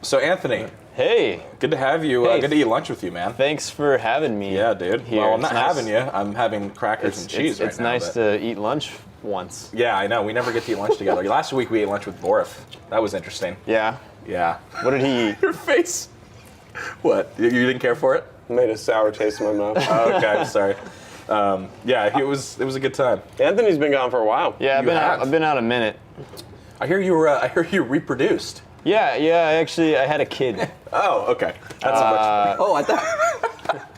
So Anthony, Hey. good to have you. Hey. Good to eat lunch with you, man. Thanks for having me. Yeah, dude. Here. Well, I'm not It's nice. having you. I'm having crackers and cheese right It's now. nice to eat lunch once. Yeah, I know. We never get to eat lunch together. Last week we ate lunch with Borif. That was interesting. Yeah. Yeah. What did he eat? Your face. What? You didn't care for it? Made a sour taste in my mouth. Oh, okay, I'm sorry. Yeah, it was a good time. Anthony's been gone for a while. Yeah, have? I've been out a minute. I hear you were. I hear you reproduced. Yeah, I had a kid. Oh, okay. That's much. Oh,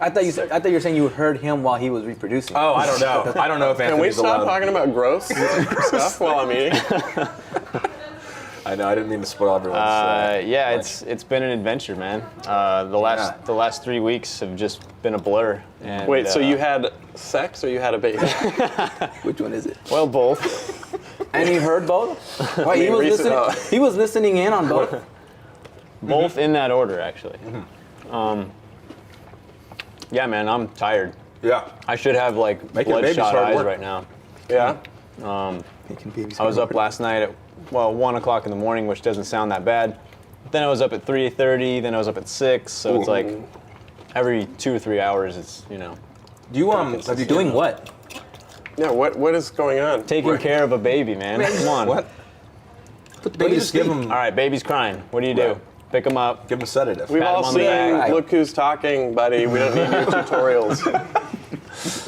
I thought you were saying you heard him while he was reproducing. Oh, I don't know. I don't know if Can we Anthony's stop allowed. talking about gross stuff while I'm eating? I know. I didn't mean to spoil everyone's. Yeah, lunch. it's been an adventure, man. The last 3 weeks have just been a blur. And, Wait, so you had sex or you had a baby? Which one is it? well, both. And he heard both? Right, mean, he was listening in on both? Both in that order, actually. Yeah, man, I'm tired. Yeah. I should have like Making babies bloodshot hard eyes work. right now. Yeah. I was up last night at 1 o'clock in the morning, which doesn't sound that bad. Then I was up at 3:30. Then I was up at 6. So it's like every 2 or 3 hours. It's Do you have you Doing what? Yeah, what is going on? taking care of a baby, man. Come on. What? Put the Well, baby you to just give sleep. him All right, baby's crying. What do you do? Right. Pick him up. give him a sedative. We've Pat all him on the seen back. Look Who's Talking, buddy. We don't need your tutorials.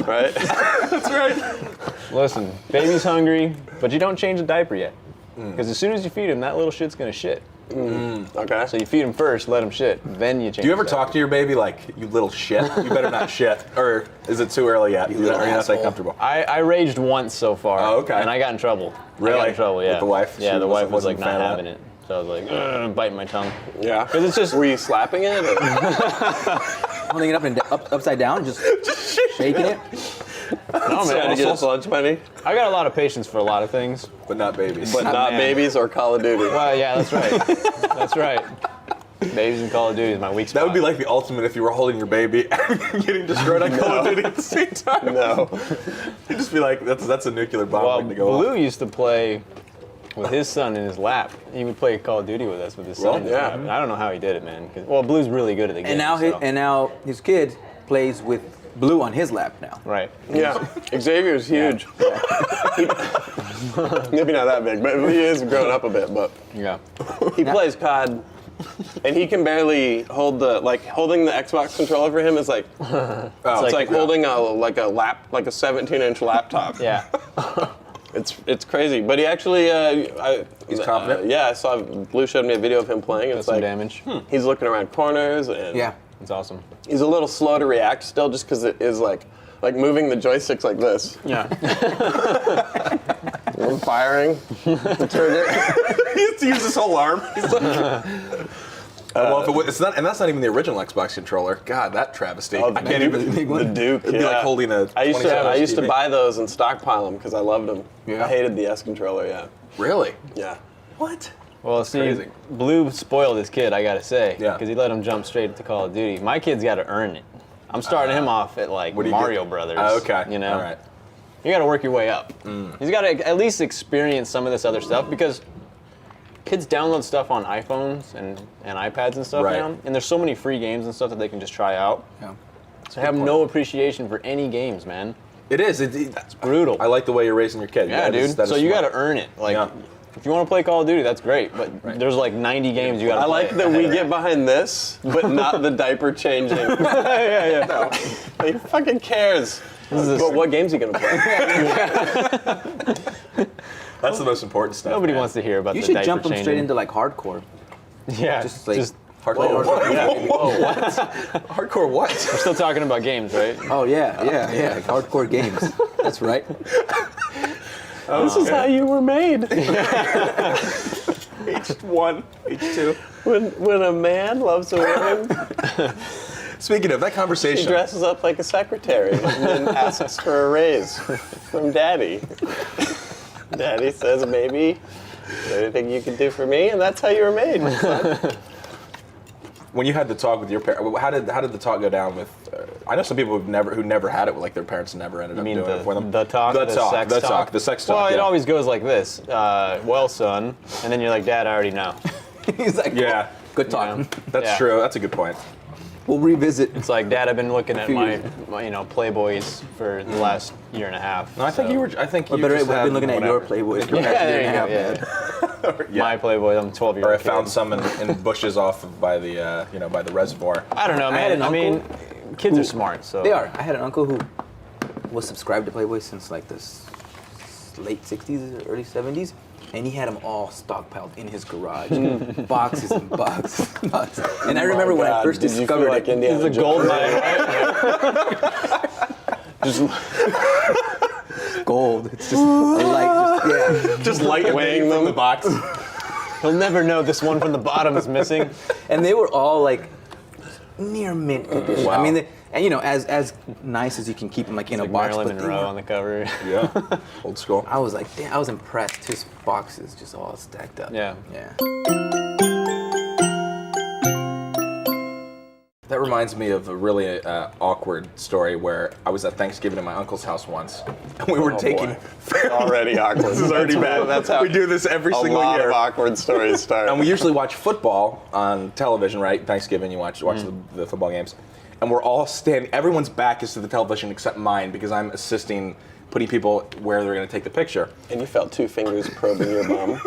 Right? That's right. Listen, baby's hungry, but you don't change the diaper yet. Because as soon as you feed him, that little shit's gonna shit. Okay. So you feed him first, let him shit, then you change. Do you ever the talk to your baby like, you little shit? You better not shit. Or is it too early yet? Are you not that asshole. comfortable? I raged once so far. Oh, okay. And I got in trouble. Really? I got in trouble, yeah. With the wife? Yeah, She the wife was wasn't like a fan not of having that? it. So I was like, biting my tongue. Yeah. Because it's just. Were you slapping it? Or? Holding it up and upside down, just shaking it. No, Trying man. to get his lunch money? I got a lot of patience for a lot of things. But not babies. But not man. babies or Call of Duty. Well, yeah, that's right. That's right. Babies and Call of Duty is my weak spot. That would be like the ultimate if you were holding your baby and getting destroyed on Call of Duty at the same time. No. You'd just be like, that's a nuclear bomb Well, waiting to go Blue off. used to play with his son in his lap. He would play Call of Duty with us with his son. Well, in his yeah. lap. And I don't know how he did it, man. Well, Blue's really good at the game. And now his kid plays with Blue on his lap now. Right. Yeah. Xavier's huge. Maybe not that big, but he is growing up a bit. But Yeah. he plays COD, and he can barely hold holding the Xbox controller for him is like it's like holding a 17-inch laptop. Yeah. It's crazy, but he actually He's confident? yeah, I saw Blue showed me a video of him playing. Does It's some like damage. he's looking around corners and Yeah. It's awesome. he's a little slow to react still, just because it is like moving the joysticks like this. Yeah. I'm firing the trigger. He has to use his whole arm. He's like, well, if it's not, and that's not even the original Xbox controller. God, that travesty. Oh, I can't even. The Duke. It'd be like holding a. I used 27-inch to TV. buy those and stockpile them because I loved them. Yeah. I hated the S controller. Yeah. Really? Yeah. What? Well, see, crazy. Blue spoiled his kid, I gotta say. Yeah. Because he let him jump straight to Call of Duty. My kid's gotta earn it. I'm starting him off at like What do you Mario get? Brothers. Oh, okay. You know? All right. You gotta work your way up. He's gotta at least experience some of this other stuff because kids download stuff on iPhones and iPads and stuff Right. now. And there's so many free games and stuff that they can just try out. Yeah. So I have no appreciation for any games, man. It is. It's brutal. I like the way you're raising your kid. Yeah, That is- dude. that is So you smart. gotta earn it. Like, Yeah. if you want to play Call of Duty, that's great. But there's like 90 games you gotta I play. like that we get behind this, but not the diaper changing. yeah. No. He fucking cares. But what game's he gonna play? That's the most important stuff. Nobody man. wants to hear about You the should diaper jump him changing. straight into like hardcore. Yeah, Just like Hardcore. Whoa, what? Hardcore what? We're still talking about games, right? Oh yeah, like hardcore games. That's right. This is how you were made. H1, H2. When a man loves a woman, Speaking of that he conversation, dresses up like a secretary and then asks for a raise from daddy. Daddy says, "Baby, is there anything you can do for me?" And that's how you were made. son. when you had the talk with your parents, how did the talk go down with? I know some people who never had it, like their parents never ended up You mean doing it for them. the talk, the sex talk? The sex talk. Well, it yeah. always goes like this. Well, son, and then you're like, Dad, I already know. He's like, Yeah. Good talk. know? That's Yeah. true. That's a good point. We'll revisit. It's like, Dad, I've been looking at few my years. Playboys for the last year and a half. No, I think so- you were. I think Or you better, just I've had been looking at your whatever. Playboys. Yeah, there you go. Yeah. Yeah. My Playboy. I'm 12-year-old. Or I found some in bushes off of by the by the reservoir. I don't know, I had man. an I mean, uncle kids are who- smart, so They are. I had an uncle who was subscribed to Playboy since like the late 60s, early 70s. And he had them all stockpiled in his garage. Boxes and boxes and boxes. And I remember when I first Did you feel discovered like it. Indiana it's a gold Jones? mine, right? Gold. It's just a light. Just light Weighing weighing from them. the box. He'll never know this one from the bottom is missing. And they were all like near mint condition. Wow. I mean, and as nice as you can keep them like in a Like box. Marilyn but they Monroe were- on the cover. Yeah, old school. I was like, damn, I was impressed. His boxes just all stacked up. Yeah. Yeah. That reminds me of a really awkward story where I was at Thanksgiving at my uncle's house once, and we were Oh, taking. boy. Already awkward. This is already bad. That's how we do this every a single lot year. of awkward stories start. And we usually watch football on television, right? Thanksgiving, you watch the football games. And we're all standing, everyone's back is to the television except mine because I'm assisting putting people where they're going to take the picture. And you felt 2 fingers probing your bum.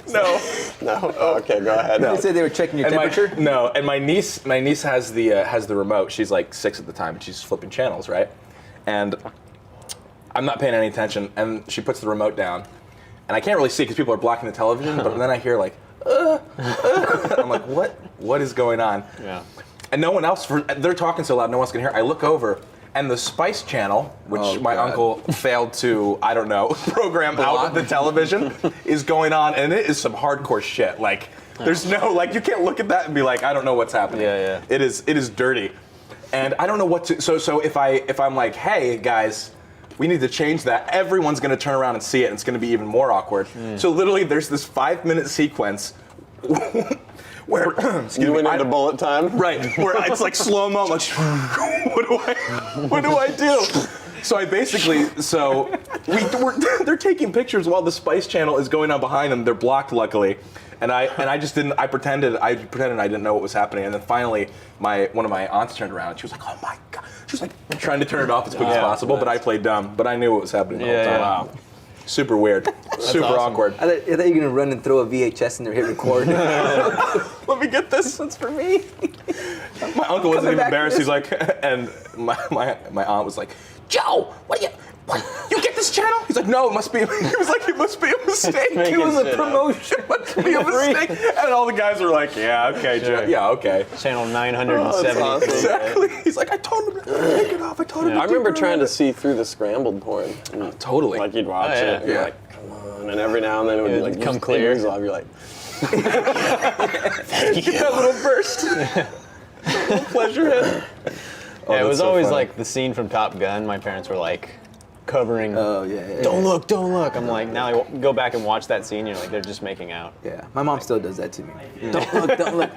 No. No? Oh, okay, go ahead. They said they were checking your temperature. And my niece has the remote. She's like 6 at the time, and she's flipping channels, right? And I'm not paying any attention, and she puts the remote down, and I can't really see because people are blocking the television. But then I hear like, I'm like, what is going on? Yeah. And no one else, they're talking so loud, no one's gonna hear. I look over, and the Spice Channel, which Oh, my God. uncle failed to, I don't know, program out of the television, is going on, and it is some hardcore shit. Like, there's no, like, you can't look at that and be like, I don't know what's happening. Yeah, yeah. It is dirty, and I don't know what to. So if I'm like, hey guys, we need to change that, everyone's gonna turn around and see it, and it's gonna be even more awkward. So literally, there's this 5-minute sequence. Where You went into bullet time? right, where it's like slow mo. Like, what do I do? So I basically, they're taking pictures while the Spice Channel is going on behind them. They're blocked, luckily, and I just didn't. I pretended I didn't know what was happening. And then finally, one of my aunts turned around. And she was like, "Oh my god!" She was like trying to turn it off as quick as Yeah, possible, but I nice. played dumb. But I knew what was happening the whole Yeah, time. yeah. Wow, super weird, super awesome. awkward. I thought you were gonna run and throw a VHS in there, hit record. Let me get this. That's for me. My uncle wasn't even back embarrassed. to He's like, and my aunt was like, Joe, what you get this channel? He's like, no, it must be. He was like, it must be a mistake. Making It was a shit up. promotion. It must be a mistake. And all the guys were like, yeah, okay, Joe. Sure. Yeah, okay. Channel 970. Oh, that's awesome. Exactly. He's like, I told him to take it off. I told him to I remember take it trying to off. see through the scrambled porn. Totally. Like you'd watch Oh, yeah. it, and you're Yeah. like, come on. And every now and then it would It'd like come just clear. ease off. You're like, Get that little burst. Little pleasure hit. Yeah, it that's was so always funny. like the scene from Top Gun. My parents were like covering. Oh yeah. Don't look, don't look. I'm like, now I go back and watch that scene. You're like, they're just making out. Yeah, my mom still does that to me. Don't look, don't look.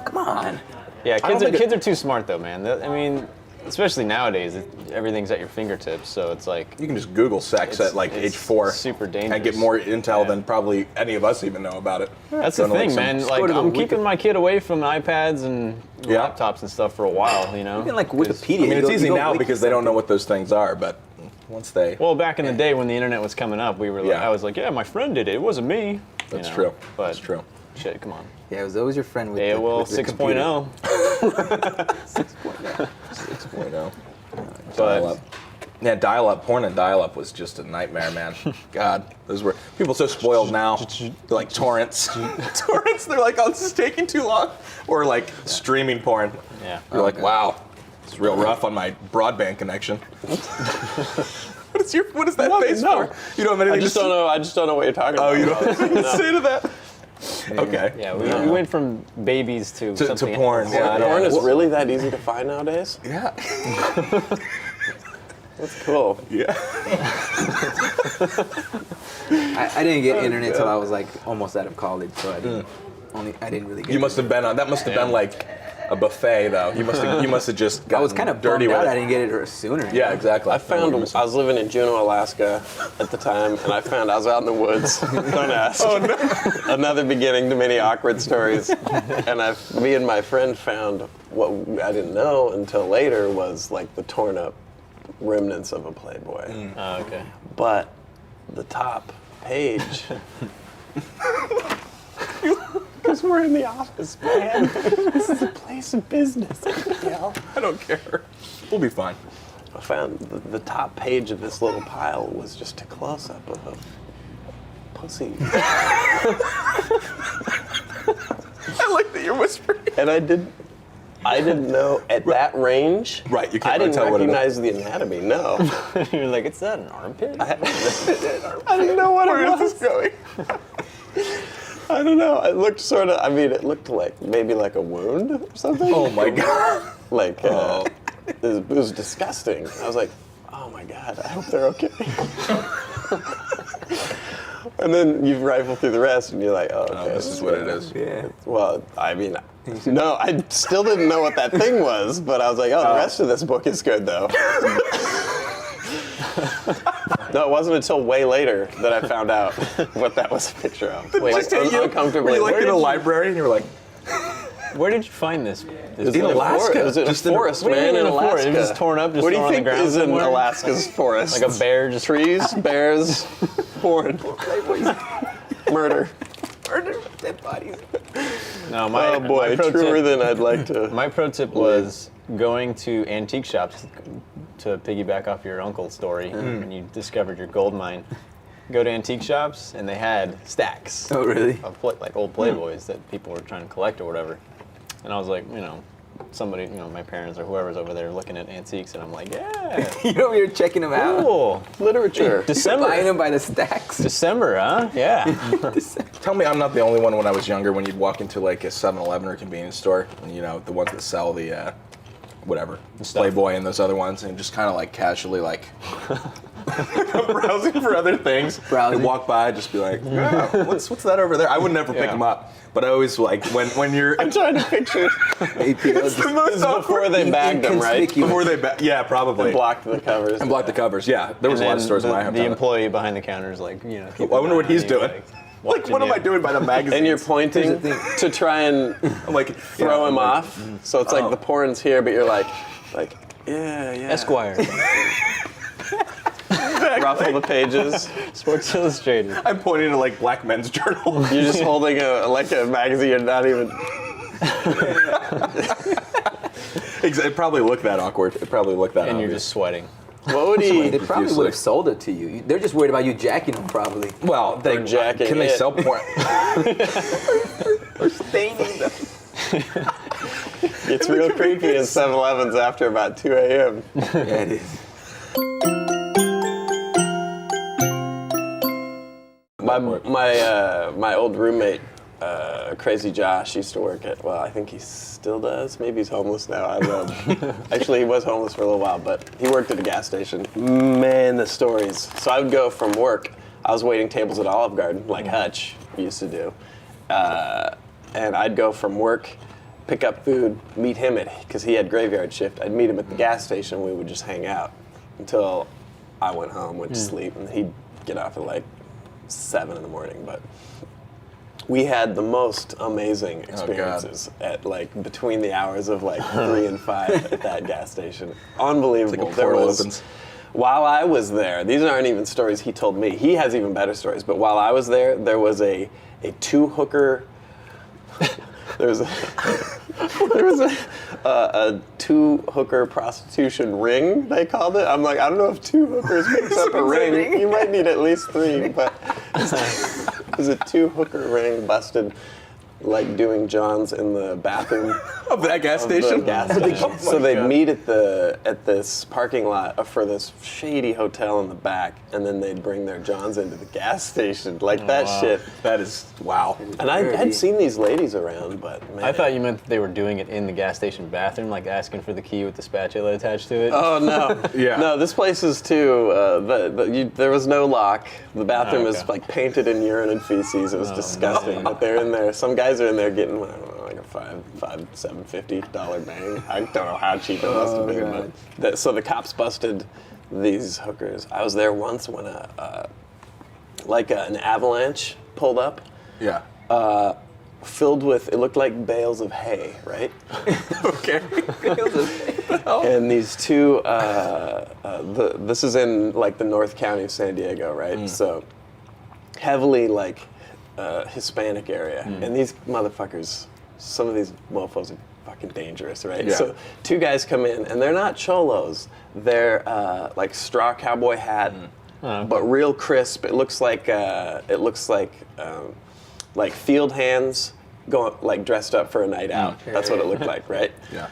Come on. Yeah, don't think kids are too smart though, man. I mean, especially nowadays, everything's at your fingertips. So it's like, You can just Google sex at like it's age 4. super And get dangerous. more intel Yeah. than probably any of us even know about it. that's the Going to, thing, some- man. go Like, to the I'm Wiki- keeping my kid away from iPads and Yeah. laptops and stuff for a while. You know. Even like 'Cause- Wikipedia. I mean, it's easy now Wiki because they don't know something. what those things are, but once they... Well, back in the day when the internet was coming up, we were like, Yeah. I was like, yeah, my friend did it. It wasn't me. You That's know? true. But That's true. Shit, come on. Yeah, it was always your friend with AOL with the computer. 6.0. 6.0. But Dial-up. Yeah, dial-up. Porn and dial-up was just a nightmare, man. God, those were... People so spoiled now. They're like torrents. Torrents, they're like, oh, this is taking too long. Or like streaming porn. yeah. You're like, wow, it's real rough on my broadband connection. What is that face no. for? You don't have anything I just to don't know. I just don't know what you're talking about. Oh, you don't have anything to say to that? Okay. Yeah, we went from babies to something porn, else. yeah. I don't Porn know. is really that easy to find nowadays? Yeah. That's cool. Yeah. I didn't get internet till I was like almost out of college, so I didn't really get. You must have been on. That must have been like a buffet though. You must have just gotten I was kind of dirty bummed with out I it. didn't get it sooner. Yeah, exactly. I was living in Juneau, Alaska at the time, and I was out in the woods. Don't ask. Oh, no. Another beginning to many awkward stories. And me and my friend found what I didn't know until later was like the torn up remnants of a Playboy. Oh, okay. But the top page. Because we're in the office, man. This is a place of business. I don't care. We'll be fine. I found the top page of this little pile was just a close-up of a pussy. I like that you're whispering. And I didn't know at that range. Right, you can't I didn't tell what it is. recognize the anatomy. No, You're like, it's that an armpit? I didn't know what it was. going? I don't know. It looked sort of. I mean, it looked like maybe like a wound or something. Oh my god. Like it was disgusting. I was like, oh my god. I hope they're okay. And then you rifle through the rest, and you're like, oh, okay. Oh, this is what it is. Yeah. Well, I mean, no, I still didn't know what that thing was, but I was like, oh, the rest of this book is good, though. No, it wasn't until way later that I found out what that was a picture of. Wait, Like, uncomfortably. Were you like Where in a did you- library and you were like, Where did you find this? In Alaska. It was in a Just in a- forest, What do you man, mean in in a forest? Alaska. It was just torn up, just what do you thrown on the think ground is in somewhere? Alaska's forest? Like a bear just... Trees, bears, porn, murder. Dead bodies. No, my, Oh boy, my pro truer tip, than I'd like to. my pro tip was going to antique shops to piggyback off your uncle's story when you discovered your gold mine. Go to antique shops and they had stacks Oh, really? of like old Playboys that people were trying to collect or whatever. And I was like, somebody, my parents or whoever's over there looking at antiques, and I'm like, yeah, You were checking them out. cool. Literature. Buying December, them by the stacks. December, huh? Yeah. tell me I'm not the only one when I was younger when you'd walk into like a 7-Eleven or convenience store and the ones that sell the whatever, Playboy and those other ones, and just kind of like casually like browsing for other things. Browsing. And walk by, just be like, yeah, what's that over there? I would never pick Yeah. them up, but I always like when you're I'm trying to picture. it's the most Before they bagged them, right? Inconspicuous. before they yeah, probably Blocked the covers. and block the covers. Yeah, there was a lot of stores in my the hometown. employee behind the counter is like, keep I wonder what an eye he's on you, doing. Like, watching what am you. I doing by the magazine? And you're pointing Here's the to try and I'm like, throw him off. So it's like the porn's here, but you're like, yeah. Esquire, Ruffle the pages. Sports Illustrated. I'm pointing to like Black Men's Journal. You're just holding a magazine. You're not even. It probably looked that awkward. It probably looked that And you're obvious. just sweating. What would he? They probably would have sold it to you. They're just worried about you jacking them, probably. Well, they jacking can they it. sell porn? Or staining them. It's real creepy in 7-Elevens after about 2 a.m. Yeah, it is. My old roommate, Crazy Josh, used to work at. Well, I think he still does. Maybe he's homeless now. I don't know. Actually, he was homeless for a little while, but he worked at a gas station. Man, the stories. So I would go from work. I was waiting tables at Olive Garden, like Hutch used to do, and I'd go from work, pick up food, meet him because he had graveyard shift. I'd meet him at the gas station. We would just hang out until I went home, went to sleep, and he'd get off at like 7 in the morning. But we had the most amazing experiences at like between the hours of like 3 and 5 at that gas station. Unbelievable. It's like a portal opens. While I was there, these aren't even stories he told me. He has even better stories. But while I was there, there was a 2-hooker. There was a 2-hooker prostitution ring, they called it. I'm like, I don't know if 2 hookers makes up a ring. You might need at least 3, but it was a 2-hooker ring busted, like doing Johns in the bathroom Of that gas of the station? gas station. So they'd meet at this parking lot for this shady hotel in the back, and then they'd bring their Johns into the gas station, like that shit. That is, wow. And I had seen these ladies around, but man. I thought you meant that they were doing it in the gas station bathroom, like asking for the key with the spatula attached to it. Oh no! Yeah. No, this place is too. There was no lock. The bathroom is Okay. like painted in urine and feces. It was disgusting. But they're in there. Some guys are in there getting, I don't know, like a $750 bang. I don't know how cheap it must have been. But so the cops busted these hookers. I was there once when an avalanche pulled up. Yeah. Filled with, it looked like bales of hay, right? Okay. And these two, this is in like the North County of San Diego, right? So heavily like Hispanic area. And these motherfuckers, some of these mofos are fucking dangerous, right? Yeah. So two guys come in and they're not cholos. They're like straw cowboy hat, but real crisp. It looks like field hands going like dressed up for a night out. That's what it looked like, right? Yeah.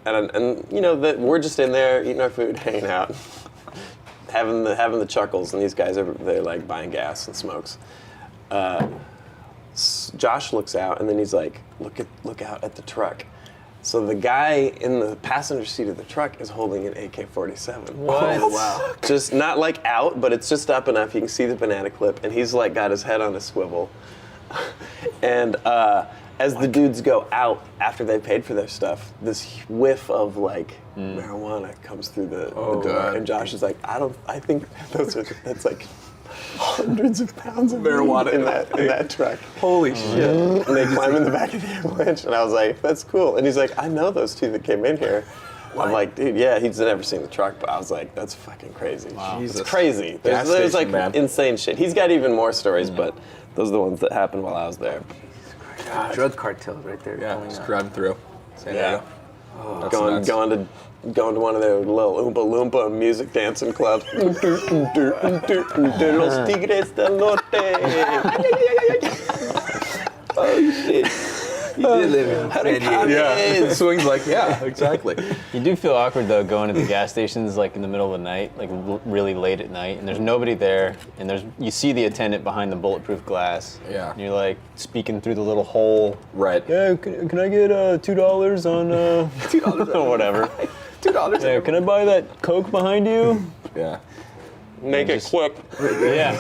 And you know that we're just in there eating our food, hanging out, having the chuckles, and these guys they're like buying gas and smokes. Josh looks out and then he's like, look out at the truck. So the guy in the passenger seat of the truck is holding an AK-47. What? Oh, wow. Just not like out, but it's just up enough. You can see the banana clip, and he's like got his head on a swivel. And as the dudes go out after they paid for their stuff, this whiff of like marijuana comes through the door, God. and Josh is like, I think that's like hundreds of pounds of Marijuana in that truck. Holy shit. And they climb in the back of the avalanche, and I was like, that's cool. And he's like, I know those two that came in here. I'm like, dude, yeah, he's never seen the truck, but I was like, that's fucking crazy. Wow. It's crazy. There's like insane shit. He's got even more stories, but those are the ones that happened while I was there. Drug cartels right there. Yeah, just driving through. San Diego. That's Going to one of their little Oompa Loompa music dancing clubs. Los Tigres del Norte. Oh shit. You did live in San Diego. Yeah, swings like, yeah, exactly. You do feel awkward though going to the gas stations like in the middle of the night, like really late at night, and there's nobody there, and you see the attendant behind the bulletproof glass. Yeah. And you're like speaking through the little hole. Right. Yeah, can I get $2 on $2 or whatever? $2. Yeah, can I buy that Coke behind you? Yeah. Make it quick. Yeah.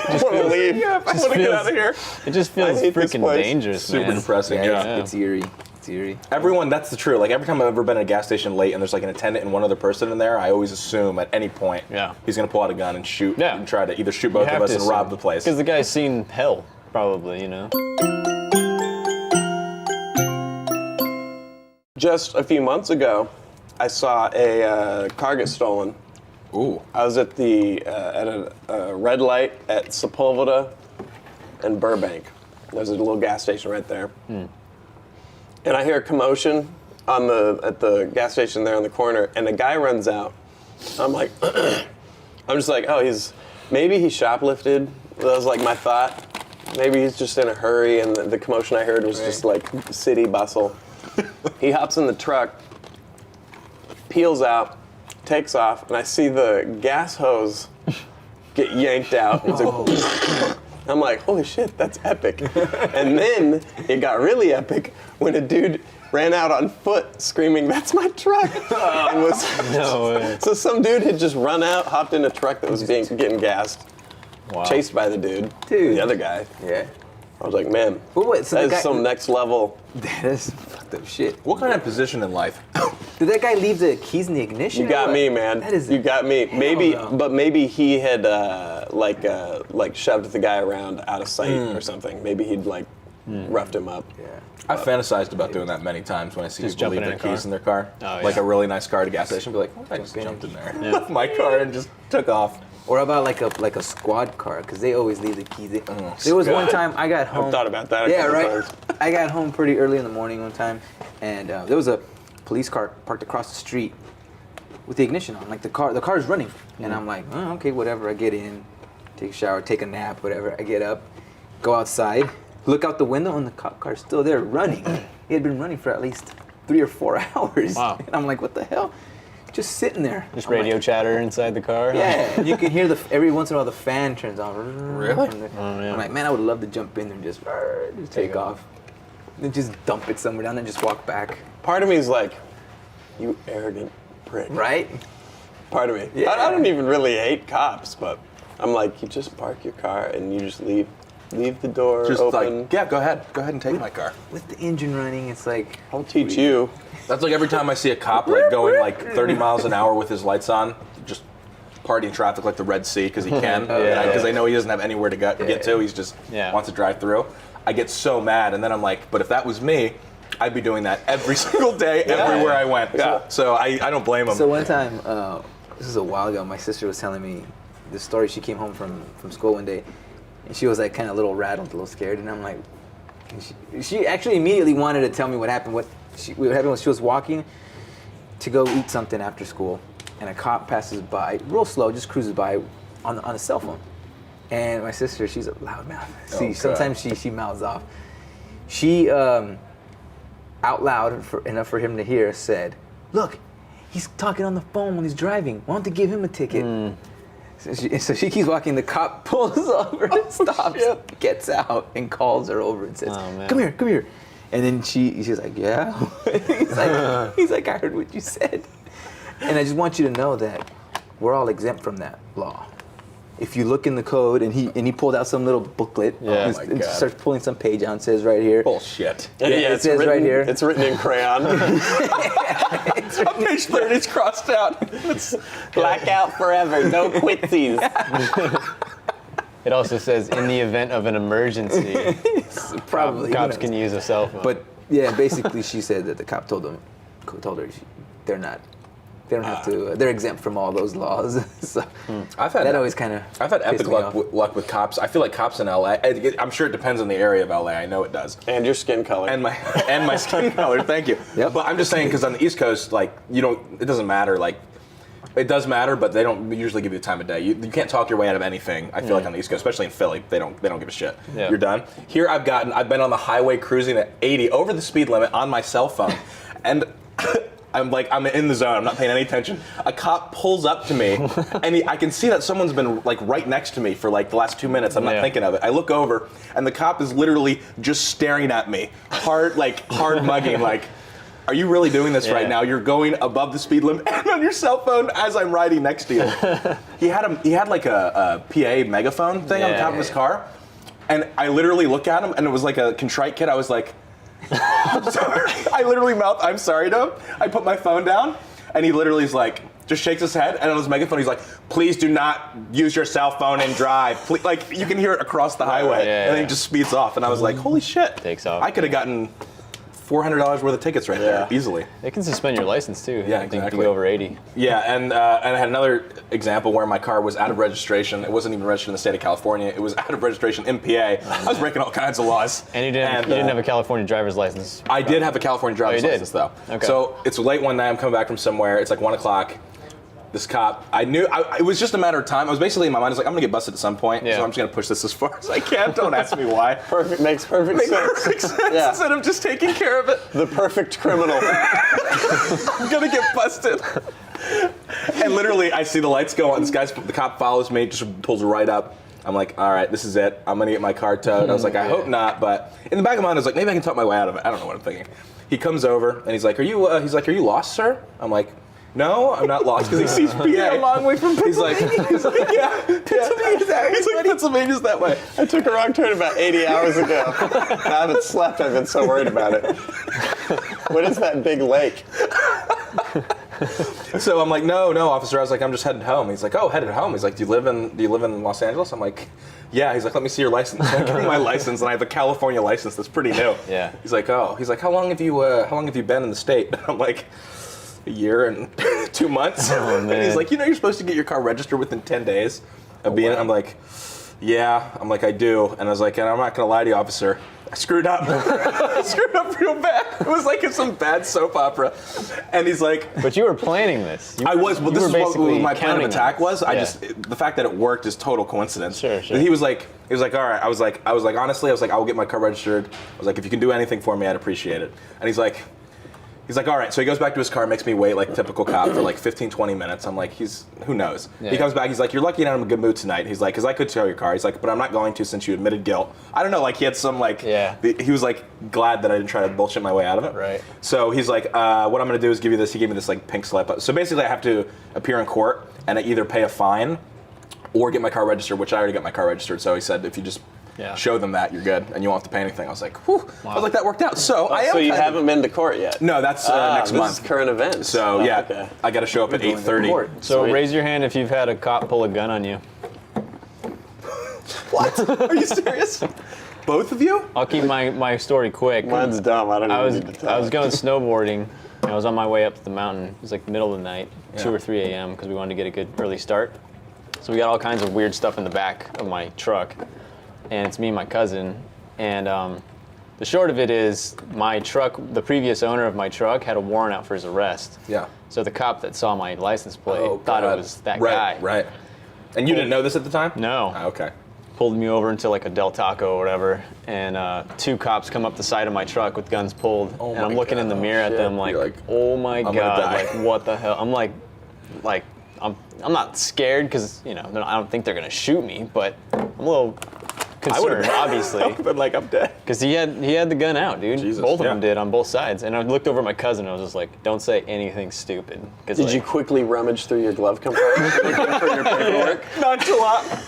I want to leave. Yeah, I want to get out of here. It just feels I hate this freaking place. dangerous, Super man. depressing. Yeah, it's eerie. It's eerie. Everyone, that's the truth. Like every time I've ever been at a gas station late and there's like an attendant and one other person in there, I always assume at any point he's gonna pull out a gun and shoot and try to either shoot both of us and rob the place. Because the guy's seen hell, probably, you know. Just a few months ago, I saw a car get stolen. Ooh. I was at a red light at Sepulveda and Burbank. There's a little gas station right there. And I hear a commotion at the gas station there on the corner, and a guy runs out. I'm like, I'm just like, oh, maybe he shoplifted. That was like my thought. Maybe he's just in a hurry, and the commotion I heard was just like city bustle. He hops in the truck, peels out, takes off, and I see the gas hose get yanked out. It's like, I'm like, holy shit, that's epic. And then it got really epic when a dude ran out on foot screaming, that's my truck. And No way. so some dude had just run out, hopped in a truck that was getting gassed, chased by the dude, the other guy. Yeah. I was like, man, But wait, so that the is guy, some next level. that is fucked up shit. What kind of position in life? Did that guy leave the keys in the ignition? You got or what? me, man. That is you got me. Maybe, no. but maybe he had like shoved the guy around out of sight or something. Maybe he'd like roughed him up. Yeah. I've fantasized about doing that many times when I see Just people leave jumping their in a keys car? in their car. Oh, Like yeah. a really nice car at a gas station, be like, what if I just jumped in there? Left my car and just took off. Or about like a squad car, because they always leave the keys. There was one time I got home. I've thought about that. Yeah, right. I got home pretty early in the morning one time, and there was a police car parked across the street with the ignition on. Like the car's running, and I'm like, oh, okay, whatever. I get in, take a shower, take a nap, whatever. I get up, go outside, look out the window, and the cop car's still there running. He had been running for at least 3 or 4 hours. Wow. And I'm like, what the hell? Just sitting there. Just I'm like, radio chatter inside the car. yeah, you can hear every once in a while the fan turns on. Really? yeah. I'm like, man, I would love to jump in there and just take off. Then just dump it somewhere down there and just walk back. Part of me is like, you arrogant prick. Right? Part of me. Yeah. I don't even really hate cops, but I'm like, you just park your car and you just leave. Leave the door Just open. like, yeah, go ahead and take my car. With the engine running, it's like I'll teach you. That's like every time I see a cop like going like 30 miles an hour with his lights on, just partying traffic like the Red Sea because he can, because I know he doesn't have anywhere to get to. He's just wants to drive through. I get so mad, and then I'm like, but if that was me, I'd be doing that every single day, everywhere I went. Yeah. So I don't blame him. So one time, this was a while ago, my sister was telling me this story. She came home from school one day, and she was like kind of a little rattled, a little scared, and I'm like, she actually immediately wanted to tell me what happened. What happened was she was walking to go eat something after school, and a cop passes by, real slow, just cruises by on a cell phone. And my sister, she's a loudmouth. See, sometimes she mouths off. She, out loud, enough for him to hear, said, "Look, he's talking on the phone when he's driving. Why don't they give him a ticket?" So she keeps walking. The cop pulls over, stops, gets out, and calls her over and says, "Come here." And then she's like, "Yeah." he's like, "I heard what you said." And I just want you to know that we're all exempt from that law. If you look in the code, and he pulled out some little booklet, and starts pulling some page out, and says right here. Bullshit. Yeah, it says written, right here. It's written in crayon. On page 30, it's crossed out. Blackout forever, no quitsies. It also says, in the event of an emergency, Probably cops can use a cell phone. But yeah, basically she said that the cop told her they don't have to. They're exempt from all those laws. So I've had that always kind of. I've had epic luck with cops. I feel like cops in LA. I'm sure it depends on the area of LA. I know it does. And your skin color. And my skin color. Thank you. Yep. But I'm just saying because on the East Coast, like it doesn't matter. Like it does matter, but they don't usually give you the time of day. You can't talk your way out of anything. I feel like on the East Coast, especially in Philly, they don't give a shit. Yeah. You're done. Here I've been on the highway cruising at 80 over the speed limit on my cell phone, and. I'm in the zone. I'm not paying any attention. A cop pulls up to me, and I can see that someone's been like right next to me for like the last 2 minutes. I'm not thinking of it. I look over, and the cop is literally just staring at me, hard mugging. Like, are you really doing this right now? You're going above the speed limit and on your cell phone as I'm riding next to you. He had like a PA megaphone thing on the top of his car, and I literally look at him, and it was like a contrite kid. I was like. I'm sorry. I literally mouthed, "I'm sorry" to him. I put my phone down, and he literally is like, just shakes his head, and on his megaphone, he's like, "Please do not use your cell phone and drive." Please, like, you can hear it across the highway, and then he just speeds off, and I was like, holy shit. Takes off. I could have gotten $400 worth of tickets right there, easily. They can suspend your license too. Yeah, I think exactly. if you go over 80. Yeah, and I had another example where my car was out of registration. It wasn't even registered in the state of California. It was out of registration in PA. I was breaking all kinds of laws. And you didn't have a California driver's license. I did have a California driver's license, though. Okay. So it's late one night. I'm coming back from somewhere. It's like 1 o'clock. This cop, I knew, it was just a matter of time. I was basically in my mind, I was like, I'm going to get busted at some point, so I'm just going to push this as far as I can. Don't ask me why. Makes perfect sense. Perfect sense instead of just taking care of it. The perfect criminal. I'm going to get busted. And literally, I see the lights go on. The cop follows me, just pulls right up. I'm like, all right, this is it. I'm going to get my car towed. I was like, I hope not, but in the back of my mind, I was like, maybe I can talk my way out of it. I don't know what I'm thinking. He comes over, and he's like, are you lost, sir? I'm like, no, I'm not lost, because he sees PA. a long way from Pennsylvania. He's like, yeah. Pennsylvania's that way. He's like, Pennsylvania's that way. I took a wrong turn about 80 hours ago. I haven't slept. I've been so worried about it. What is that big lake? So I'm like, no, officer. I was like, I'm just headed home. He's like, oh, headed home. He's like, do you live in Los Angeles? I'm like, yeah. He's like, let me see your license. So I give him my license, and I have a California license that's pretty new. Yeah. He's like, oh. He's like, how long have you been in the state? I'm like, a year and 2 months. Oh, man. And he's like, you're supposed to get your car registered within 10 days of being it. I'm like, yeah. I'm like, I do. And I was like, and I'm not gonna lie to you, officer. I screwed up. I screwed up real bad. It was like in some bad soap opera. And he's like, But you were planning this. I was, but this is what my plan of attack was. Yeah. The fact that it worked is total coincidence. Sure. He was like, all right. I was like, honestly, I will get my car registered. I was like, if you can do anything for me, I'd appreciate it. And he's like, all right. So he goes back to his car, makes me wait like typical cop for like 15, 20 minutes. I'm like, who knows? Yeah. He comes back. He's like, you're lucky I'm in a good mood tonight. He's like, because I could tow your car. He's like, but I'm not going to since you admitted guilt. I don't know. Like he had some like, he was like glad that I didn't try to bullshit my way out of it. Right. So he's like, what I'm going to do is give you this. He gave me this like pink slip. So basically I have to appear in court and I either pay a fine or get my car registered, which I already got my car registered. So he said, if you just Yeah. show them that, you're good, and you won't have to pay anything. I was like, whew. I was like, that worked out. So I am. So you kind of- haven't been to court yet? No, that's next this month. is current events. So yeah, Okay. I got to show up at We're going to 8:30. court. So Sweet. raise your hand if you've had a cop pull a gun on you. What? Are you serious? Both of you? I'll keep my story quick. Mine's dumb. I don't I even was need to tell I was it. going snowboarding. And I was on my way up to the mountain. It was like the middle of the night, 2 or 3 a.m. because we wanted to get a good early start. So we got all kinds of weird stuff in the back of my truck, and it's me and my cousin. And the short of it is, my truck, the previous owner of my truck, had a warrant out for his arrest. Yeah. So the cop that saw my license plate thought it was that guy. Right. And you didn't know this at the time? No. Ah, okay. Pulled me over into like a Del Taco or whatever, and 2 cops come up the side of my truck with guns pulled, Oh and I'm my looking in the God. mirror at Shit. them like, You're like, oh my gonna God, die. like what the hell? I'm like I'm not scared because I don't think they're gonna shoot me, but I'm a little concerned, obviously, But like, I'm dead. because he had the gun out, dude. Jesus, Both of yeah. them did on both sides, and I looked over at my cousin and I was just like, don't say anything stupid. Did you quickly rummage through your glove compartment looking for your paperwork? Nonchalant.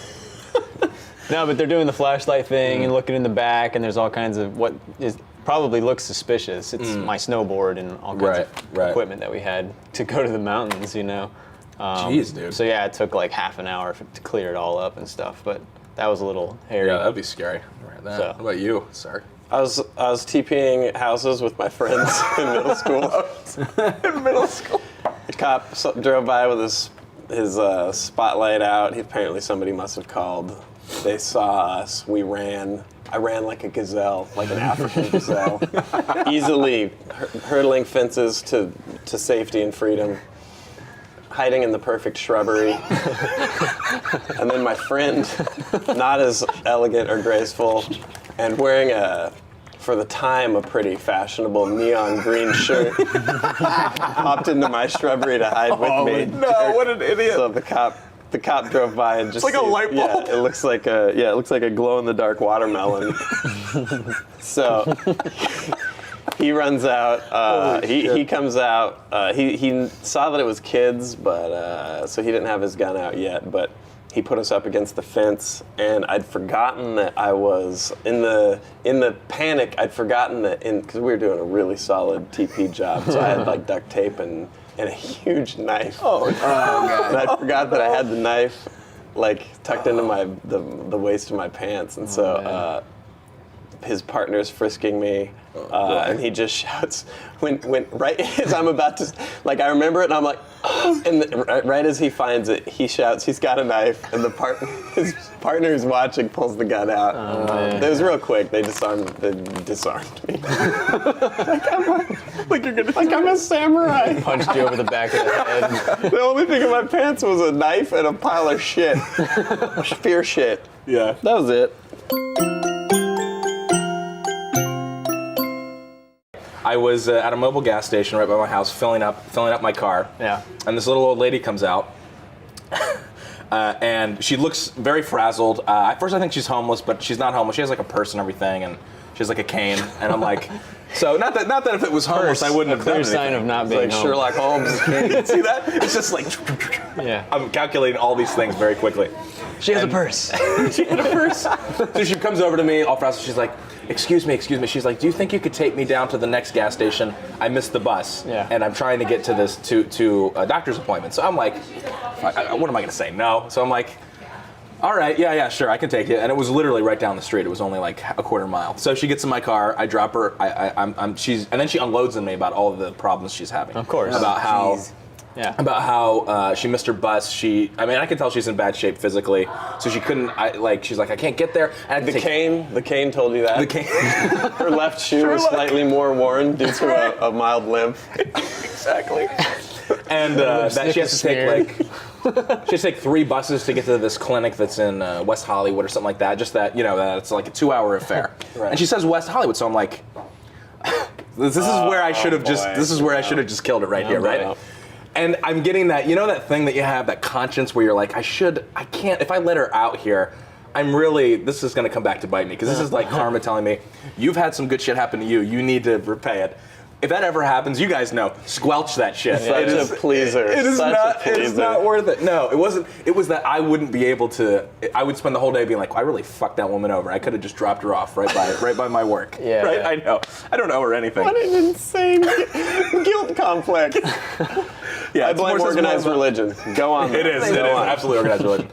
No, but they're doing the flashlight thing and looking in the back, and there's all kinds of what is probably looks suspicious. It's my snowboard and all kinds of equipment that we had to go to the mountains, Jeez, dude. So yeah, it took like half an hour to clear it all up and stuff, but that was a little hairy. Yeah, that'd be scary. Right, that. So- What about you, sir? I was TPing houses with my friends in middle school. In middle school. The cop drove by with his spotlight out. Apparently somebody must have called. They saw us. We ran. I ran like a gazelle, like an African gazelle, easily hurdling fences to safety and freedom, hiding in the perfect shrubbery. And then my friend, not as elegant or graceful, and wearing for the time, a pretty fashionable neon green shirt, hopped into my shrubbery to hide with me. No, what an idiot. So the cop drove by and just like a light bulb. Yeah, it looks like a glow in the dark watermelon. So he runs out. He comes out. He saw that it was kids, but so he didn't have his gun out yet. But he put us up against the fence, and I'd forgotten that I was in the panic. I'd forgotten that because we were doing a really solid TP job, so I had like duct tape and a huge knife. Oh, And I forgot that I had the knife like tucked into the waist of my pants, and so his partner's frisking me, and he just shouts when right as I'm about to, like, I remember it, and I'm like, and right as he finds it, he shouts, he's got a knife, and his partner who's watching pulls the gun out. It was real quick. They disarmed me. Like I'm a samurai. Punched you over the back of the head. The only thing in my pants was a knife and a pile of shit. Fear shit. yeah. That was it. I was at a mobile gas station right by my house, filling up my car. Yeah. And this little old lady comes out, and she looks very frazzled. At first, I think she's homeless, but she's not homeless. She has like a purse and everything, and she has like a cane. And I'm like, so not that if it was homeless, I wouldn't have done Clear anything. sign of not being Like home. Sherlock Holmes. See that? It's just like Yeah. I'm calculating all these things very quickly. She has a purse. She had a purse. So she comes over to me, all frazzled. She's like, excuse me. She's like, do you think you could take me down to the next gas station? I missed the bus, Yeah. and I'm trying to get to this to a doctor's appointment. So I'm like, what am I gonna say? No. So I'm like, all right, yeah, sure, I can take it. And it was literally right down the street. It was only like a quarter mile. So she gets in my car. I drop her. And then she unloads on me about all of the problems she's having. Of course. About how. Jeez. Yeah. About how she missed her bus. I can tell she's in bad shape physically. So she couldn't. She's like, I can't get there. And The cane told you that. The cane. Her left shoe was slightly more worn due to a mild limp. Exactly. And that she has to take 3 buses to get to this clinic that's in West Hollywood or something like that. Just that, that it's like a 2-hour affair. Right. And she says West Hollywood, so I'm like, this is where I should have I should have just killed it right here, right? boy. And I'm getting that, that thing that you have, that conscience where you're like, I can't, if I let her out here, this is going to come back to bite me. Because this is like karma telling me, you've had some good shit happen to you. You need to repay it. if that ever happens, you guys know, squelch that shit. Such a pleaser. It is Such not. a pleaser. It's not worth it. No, it wasn't. It was that I wouldn't be able to. I would spend the whole day being like, I really fucked that woman over. I could have just dropped her off right by my work. Yeah. Right. Yeah. I know. I don't owe her anything. What an insane guilt conflict. Yeah. I it's blame more organized more- religion. Go on. It is. It is Go on. absolutely organized religion.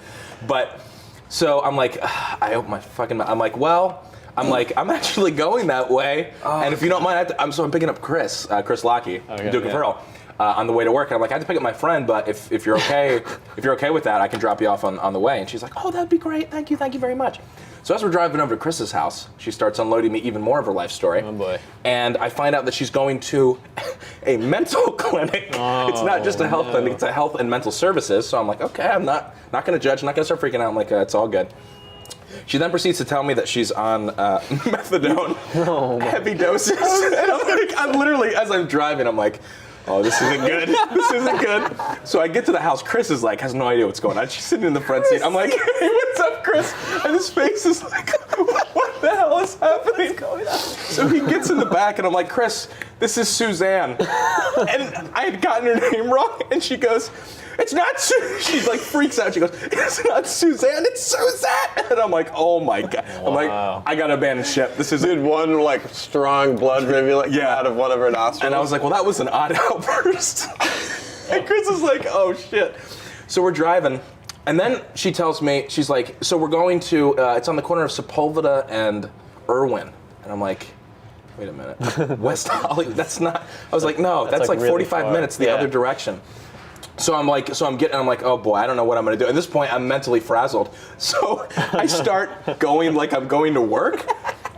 But so I'm like, I hope my fucking. I'm like, well. I'm actually going that way, and if you don't mind, I'm picking up Chris Lockey, Duke of Earl, on the way to work. And I'm like, I have to pick up my friend, but if you're okay, if you're okay with that, I can drop you off on the way. And she's like, oh, that'd be great. Thank you very much. So as we're driving over to Chris's house, she starts unloading me even more of her life story. Oh boy. And I find out that she's going to a mental clinic. It's not just a health clinic; it's a health and mental services. So I'm like, okay, I'm not going to judge. I'm not going to start freaking out. I'm like, it's all good. She then proceeds to tell me that she's on methadone, heavy doses. And I'm literally, as I'm driving, I'm like, oh, this isn't good. This isn't good. So I get to the house. Chris is like, has no idea what's going on. She's sitting in the front seat. I'm like, hey, what's up, Chris? And his face is like, what the hell is happening? So he gets in the back, and I'm like, Chris, this is Suzanne. And I had gotten her name wrong, and she goes, it's not She like freaks out. She goes, it's not Suzanne, it's Suzette. And I'm like, oh my God. I'm like, I gotta abandon ship. This is Did one like strong blood rivulet come Yeah. out of one of her nostrils? And I was like, well, that was an odd outburst. And Chris is like, oh shit. So we're driving, and then she tells me, she's like, so we're going to, it's on the corner of Sepulveda and Irwin. And I'm like, wait a minute, West Hollywood, that's not, I was like, no, that's like really 45 far. minutes the Yeah. other direction. So I'm like, I'm like, oh boy, I don't know what I'm gonna do. At this point, I'm mentally frazzled. So I start going like I'm going to work,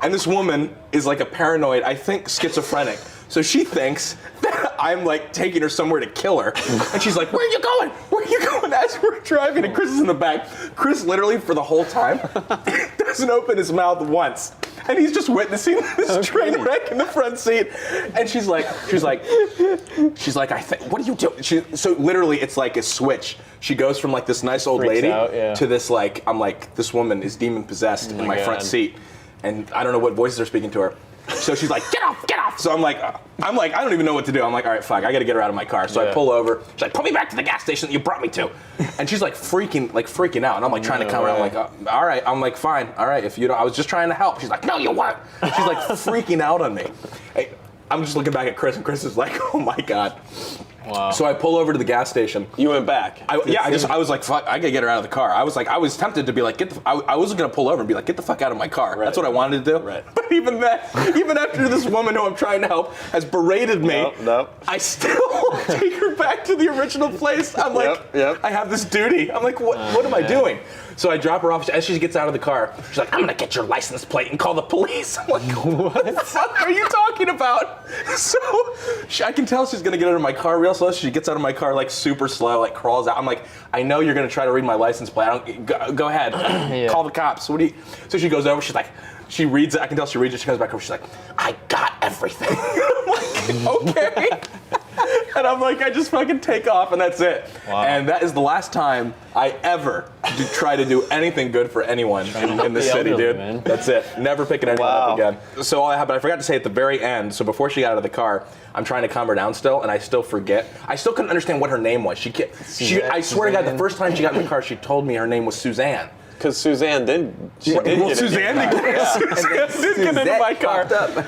and this woman is like a paranoid, I think schizophrenic. So she thinks that I'm like taking her somewhere to kill her. And she's like, where are you going? Where are you going? As we're driving, and Chris is in the back. Chris literally for the whole time doesn't open his mouth once. And he's just witnessing this train wreck in the front seat. And she's like, I think, what are you doing? So literally, it's like a switch. She goes from like this nice old Freaks lady out, yeah. to this like, I'm like, this woman is demon possessed in my front God. seat. And I don't know what voices are speaking to her. So she's like, get off, get off. So I'm like, I don't even know what to do. I'm like, all right, fuck, I gotta get her out of my car. So I Yeah. pull over. She's like, put me back to the gas station that you brought me to. And she's like freaking out. And I'm like trying to calm her. I'm like, all right. I'm like, fine, all right. If you don't, I was just trying to help. She's like, no, you weren't. She's like freaking out on me. Hey, I'm just looking back at Chris, and Chris is like, oh my God. Wow. So I pull over to the gas station. You went back. I was like, fuck, I gotta get her out of the car. I was tempted to be like, I was gonna pull over and be like, get the fuck out of my car. Right. That's what I wanted to do. Right. But even after this woman who I'm trying to help has berated me, Nope. I still take her back to the original place. I'm like, Yep. I have this duty. I'm like, what am I doing? So I drop her off. As she gets out of the car, she's like, I'm gonna get your license plate and call the police. I'm like, what the fuck are you talking about? So I can tell she's gonna get out of my car real slow. She gets out of my car like super slow, like crawls out. I'm like, I know you're gonna try to read my license plate. Go ahead, call the cops. So she goes over. She's like, she reads it. I can tell she reads it. She comes back over. She's like, I got everything. I'm like, okay. And I'm like, I just fucking take off, and that's it. Wow. And that is the last time I ever try to do anything good for anyone in this the city, elderly, dude. man. That's it. Never picking anyone Wow. up again. So but I forgot to say at the very end, so before she got out of the car, I'm trying to calm her down still, and I still forget. I still couldn't understand what her name was. I swear to God, the first time she got in the car, she told me her name was Suzanne. Because Suzanne did. Suzanne did get into my car. Popped up.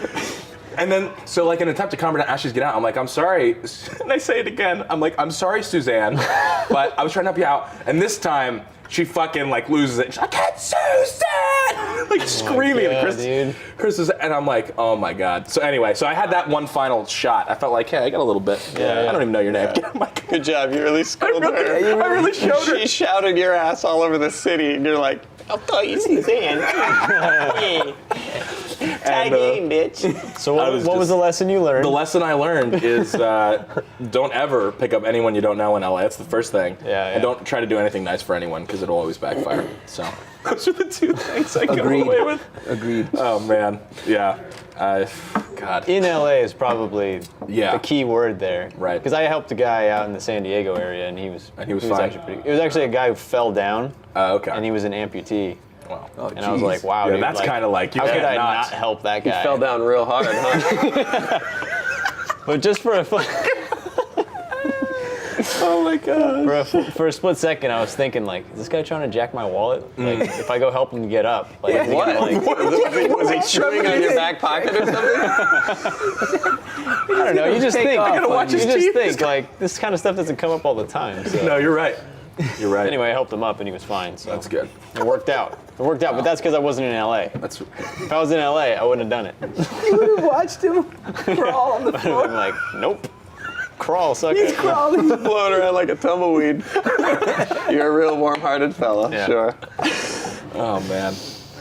And then, so like in an attempt to calm her down as she's getting out, I'm like, I'm sorry. And I say it again. I'm like, I'm sorry, Suzanne, but I was trying to help you out. And this time, she fucking like loses it. She's like, it's Suzanne! Like screaming. God, And dude. Chris is, and I'm like, oh my God. So anyway, so I had that one final shot. I felt like, hey, I got a little bit. Yeah. I don't even know your name. Get out of my car. Good job. You really I schooled her. really showed her. She shouted your ass all over the city, and you're like, I'll call you Suzanne. Yeah. Tag in, bitch. So I was what was just- the lesson you learned? The lesson I learned is don't ever pick up anyone you don't know in LA. That's the first thing. Yeah. And don't try to do anything nice for anyone because it'll always backfire. So those are the two things I go Agreed. away with. Agreed. Oh man, yeah. God. In LA is probably Yeah. the key word there. Right. Because I helped a guy out in the San Diego area, and he was fine? actually pretty. It was actually a guy who fell down, Okay. and he was an amputee. Wow. Oh, And I was jeez. like, wow, Yeah, dude, that's kind of like you how could can't I not. not help that guy? Fell down real hard, huh? But just for a Oh my god. for a split second, I was thinking like, is this guy trying to jack my wallet? Like, if I go help him get up, like, is he What? gonna, like, Was he chewing on your back pocket or something? I don't know. You just Take think. off. I gotta watch You his just teeth. think like this kind of stuff doesn't come up all the time. So. No, you're right. You're right. Anyway, I helped him up and he was fine. So That's good. It worked out. It worked out, but that's because I wasn't in LA. That's If I was in LA, I wouldn't have done it. You would have watched him crawl on the I'm floor. like, nope. Crawl, sucker. He's crawling. Blowing around like a tumbleweed. You're a real warm-hearted fella. Yeah. Sure. oh man.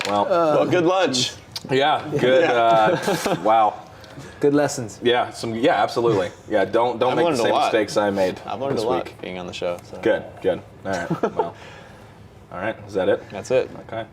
Well, Well, good lunch. yeah, good. Wow. Good lessons. Yeah, absolutely. Yeah, don't make the learned a same lot. mistakes I made I've learned this a lot week. being on the show. So. Good. All right. Well, all right. Is that it? That's it. Okay.